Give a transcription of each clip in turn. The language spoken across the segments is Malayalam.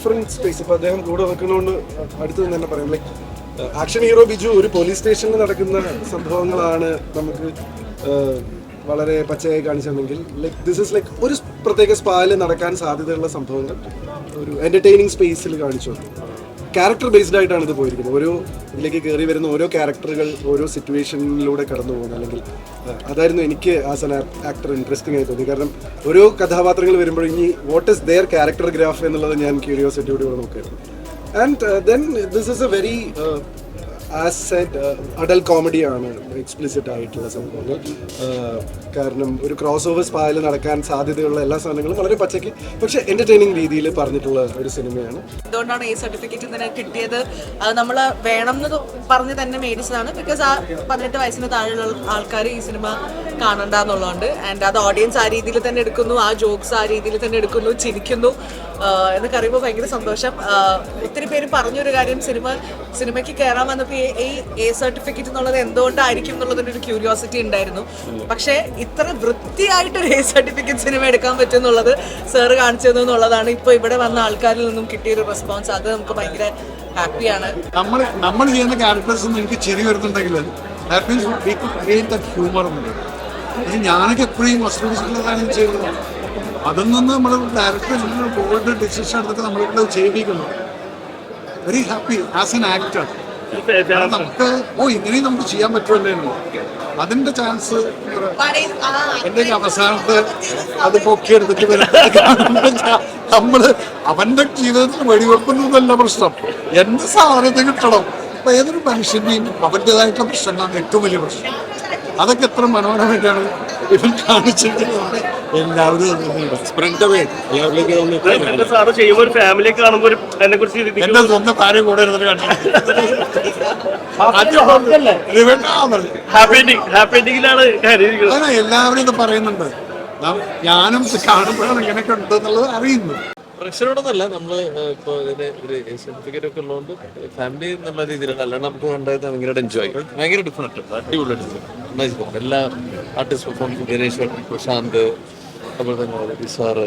Different space. ഇപ്പോൾ അദ്ദേഹം കൂടെ നിൽക്കുന്നതുകൊണ്ട് അടുത്ത് നിന്ന് തന്നെ പറയാം, ലൈക്ക് ആക്ഷൻ ഹീറോ ബിജു ഒരു പോലീസ് സ്റ്റേഷനിൽ നടക്കുന്ന സംഭവങ്ങളാണ് നമുക്ക് വളരെ പച്ചയായി കാണിച്ചിട്ടുണ്ടെങ്കിൽ, ലൈക്ക് ദിസ് ഇസ് ലൈക്ക് ഒരു പ്രത്യേക സ്പായിൽ നടക്കാൻ സാധ്യതയുള്ള സംഭവങ്ങൾ ഒരു എൻ്റർടൈനിങ് സ്പേസിൽ കാണിച്ചു. ക്യാരക്ടർ ബേസ്ഡ് ആയിട്ടാണ് ഇത് പോയിരിക്കുന്നത്. ഓരോ ഇതിലേക്ക് കയറി വരുന്ന ഓരോ ക്യാരക്ടറുകൾ ഓരോ സിറ്റുവേഷനിലൂടെ കടന്നു പോകുന്നത്. അല്ലെങ്കിൽ അതായിരുന്നു എനിക്ക് ആസ് എൻ ആക്ടർ ഇൻട്രസ്റ്റിംഗ് ആയി തോന്നി. കാരണം ഓരോ കഥാപാത്രങ്ങൾ വരുമ്പോൾ ഇനി what is there character graph എന്നുള്ളത് ഞാൻ ക്യൂരിയോസിറ്റിയോടെ നോക്കിയിരുന്നു. And then this is a very as said adult കോമഡിയാണ്, എക്സ്പ്ലിസിറ്റ് ആയിട്ടുള്ള സംഭവങ്ങൾ. കാരണം ഒരു ക്രോസ് ഓവർ സ്പായിൽ നടക്കാൻ സാധ്യതയുള്ള എല്ലാ സാധനങ്ങളും വളരെ പച്ചയ്ക്ക് പക്ഷേ എൻ്റർടൈനിങ് രീതിയിൽ പറഞ്ഞിട്ടുള്ള ഒരു സിനിമയാണ്. അതുകൊണ്ടാണ് ഈ സർട്ടിഫിക്കറ്റ് തന്നെ കിട്ടിയത്. അത് നമ്മൾ വേണം എന്ന് പറഞ്ഞ് തന്നെ മേടിച്ചതാണ്. ബിക്കോസ് ആ 18 വയസ്സിന് താഴെയുള്ള ആൾക്കാർ ഈ സിനിമ കാണണ്ടെന്നുള്ളതുകൊണ്ട്. ആൻഡ് അത് ഓഡിയൻസ് ആ രീതിയിൽ തന്നെ എടുക്കുന്നു, ആ ജോക്സ് ആ രീതിയിൽ തന്നെ എടുക്കുന്നു, ചിരിക്കുന്നു എന്നൊക്കെ അറിയുമ്പോൾ ഭയങ്കര സന്തോഷം. ഒത്തിരി പേര് പറഞ്ഞൊരു കാര്യം, സിനിമയ്ക്ക് കയറാൻ വന്നപ്പോൾ ഈ എ സർട്ടിഫിക്കറ്റ് എന്നുള്ളത് എന്തുകൊണ്ടായിരിക്കും എന്നുള്ളതിൻ്റെ ഒരു ക്യൂരിയോസിറ്റി ഉണ്ടായിരുന്നു. പക്ഷേ ഇത്ര വൃത്തിയായിട്ടൊരു എ സർട്ടിഫിക്കറ്റ് സിനിമ എടുക്കാൻ പറ്റും എന്നുള്ളത് സാറ് കാണിച്ചു തന്നു എന്നുള്ളതാണ് ഇപ്പോൾ ഇവിടെ വന്ന ആൾക്കാരിൽ നിന്നും കിട്ടിയൊരു റെസ്പോൺസ്. അത് നമുക്ക് ഭയങ്കര ഹാപ്പിയാണ്. നമ്മൾ ചെയ്യുന്ന ക്യാരക്ടേഴ്സ് എനിക്ക് ചിരി വരുന്നുണ്ടെങ്കിൽ ഹ്യൂമർ ഉണ്ട്. ഞാനൊക്കെ എപ്പോഴും മസ്റ്റുള്ളതാണ് ചെയ്യുന്നത്. അതിൽ നിന്ന് നമ്മൾ ഡയറക്ടർ ബോൾഡ് ഡിസിഷൻ എടുത്തിട്ട് നമ്മളിവിടെ ചെയ്യിപ്പിക്കുന്നു. Very happy as an actor. നമുക്ക് ഇങ്ങനെയും നമുക്ക് ചെയ്യാൻ പറ്റുമല്ലോ. അതിന്റെ ചാൻസ് എന്റെ അവസാനത്ത് അത് പൊക്കിയെടുത്തിട്ട് നമ്മള് അവന്റെ ജീവിതത്തിൽ വെടിവെക്കുന്നതല്ല പ്രശ്നം, എന്റെ സാധനത്തെ കിട്ടണം. അപ്പൊ ഏതൊരു മനുഷ്യന്റെയും അവന്റേതായിട്ടുള്ള പ്രശ്നങ്ങളാണ് ഏറ്റവും വലിയ പ്രശ്നം. അതൊക്കെ എത്ര മനോഹരമായിട്ടാണ് ഇവൻ കാണിച്ചിട്ടുള്ളത്. എല്ലാവരും എന്റെ സ്വന്തം കാര്യം കൂടെ എല്ലാവരും ഇത് പറയുന്നുണ്ട്. ഞാനും കാണുമ്പോഴാണ് ഇങ്ങനെയൊക്കെ ഉണ്ട് എന്നുള്ളത് അറിയുന്നു. പ്രഷറോടൊന്നല്ല, നമ്മൾ ഇപ്പോൾ ഇതിന് ഒരു സർട്ടിഫിക്കറ്റ് ഒക്കെ ഉള്ളതുകൊണ്ട് ഫാമിലി എന്നുള്ള രീതിയിലാണ്. അല്ലാണ്ട് നമുക്ക് കണ്ടായത് ഭയങ്കര എൻജോയ്, ഭയങ്കര ഡിഫറെൻറ്റ് അടിപൊളിയായിട്ട് എല്ലാ ആർട്ടിസ്റ്റ് പെർഫോമൻസ്, ഗണേഷ്, പ്രശാന്ത്, അതുപോലെ തന്നെ വിസാറ്,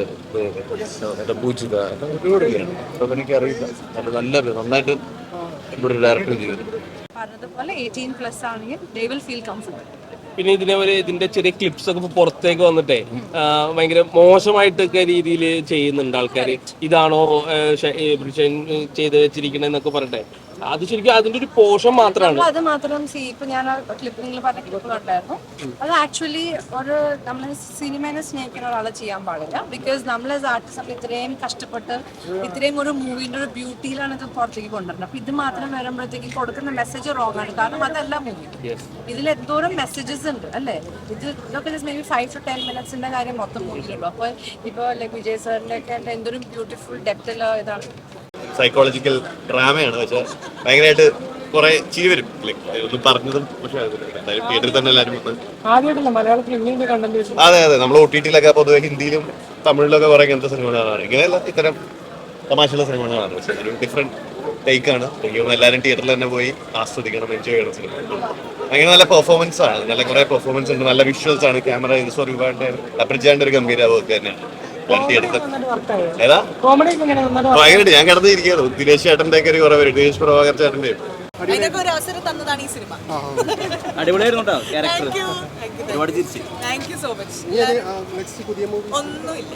പൂജിത, ഒരുപാട് പേരാണ്. അപ്പോൾ എനിക്കറിയില്ല, നന്നായിട്ട് ഇവിടെ ഡയറക്ടർ ചെയ്തു. പറഞ്ഞതുപോലെ 18+ ആണെങ്കിൽ they will feel comfortable. പിന്നെ ഇതിന്റെ ചെറിയ ക്ലിപ്സ് ഒക്കെ പുറത്തേക്ക് വന്നിട്ടേ ഭയങ്കര മോശമായിട്ടൊക്കെ രീതിയിൽ ചെയ്യുന്നുണ്ട് ആൾക്കാർ. ഇതാണോ ചെയ്ത് വെച്ചിരിക്കണെന്നൊക്കെ പറഞ്ഞിട്ടെ, അത് ശരിക്കും അതിന്റെ ഒരു പോർഷൻ മാത്രമാണ്. അത് മാത്രം ഇപ്പൊ ഞാൻ ക്ലിപ്പ് നിങ്ങൾ പറഞ്ഞ ക്ലിപ്പ് കണ്ടായിരുന്നു. അത് ആക്ച്വലി ഒരു നമ്മൾ സിനിമേനെ സ്നേഹിക്കുന്ന ഒരാളെ ചെയ്യാൻ പാടില്ല. ബിക്കോസ് നമ്മൾ ആസ് ആർട്ടിസ്റ്റ് നമ്മൾ ഇത്രയും കഷ്ടപ്പെട്ട് ഇത്രയും ഒരു മൂവിന്റെ ഒരു ബ്യൂട്ടിയിലാണ് ഇത് പുറത്തേക്ക് കൊണ്ടുവരുന്നത്. അപ്പൊ ഇത് മാത്രം വരുമ്പോഴത്തേക്ക് കൊടുക്കുന്ന മെസ്സേജ് റോങ് ആണ്. കാരണം അതല്ല മൂവി, ഇതിൽ എന്തോരം മെസ്സേജസ് ഉണ്ട് അല്ലേ. ഇതൊക്കെ മേ ബി 5 to 10 minutes കാര്യം മൊത്തം മൂവിയിലുള്ളൂ. അപ്പൊ ഇപ്പൊ ലൈക് വിജയ് സാറിന്റെ ഒക്കെ എന്തോരം ബ്യൂട്ടിഫുൾ ഡെപ്തിലുള്ള ഇതാണ്. സൈക്കോളജിക്കൽ ഡ്രാമയാണ്, പക്ഷെ ഭയങ്കരമായിട്ട് കുറെ ചിരി വരും. ഒന്ന് പറഞ്ഞതും പക്ഷെ തിയേറ്ററിൽ തന്നെ എല്ലാവരും വന്ന് അതെ നമ്മൾ OTT-ലൊക്കെ പൊതുവെ ഹിന്ദിയിലും തമിഴിലൊക്കെ കുറെ ഇങ്ങനത്തെ സിനിമകളാണ്. ഇങ്ങനെയല്ല, ഇത്തരം തമാശയുള്ള സിനിമകളാണ്. പക്ഷെ ഒരു ഡിഫറെന്റ് ടേക്കാണ്. എല്ലാവരും തിയേറ്ററിൽ തന്നെ പോയി ആസ്വദിക്കണം, എൻജോയ് ചെയ്യണം സിനിമ. ഭയങ്കര നല്ല പെർഫോമൻസ് ആണ്, നല്ല കുറെ പെർഫോമൻസ് ഉണ്ട്, നല്ല വിഷ്വൽസ് ആണ്. ക്യാമറ ഒരുപാട് അപ്രിജാന്റെ ഒരു ഗംഭീര വർക്ക് തന്നെയാണ്. ഏതാ ഭയങ്കരമായിട്ട് ഞാൻ കിടന്നിരിക്കുന്നു. ദിനേശ് ചേട്ടന്റെ ഒക്കെ ഒരു കുറെ പേര്, ദിനേശ് പ്രഭാകർ ചേട്ടന്റെ അതിനൊക്കെ ഒരു അവസരം തന്നതാണ് ഈ സിനിമ. അടിപൊളിയായിരുന്നു താങ്ക് യു സോ മച്ച്. ഒന്നുമില്ല.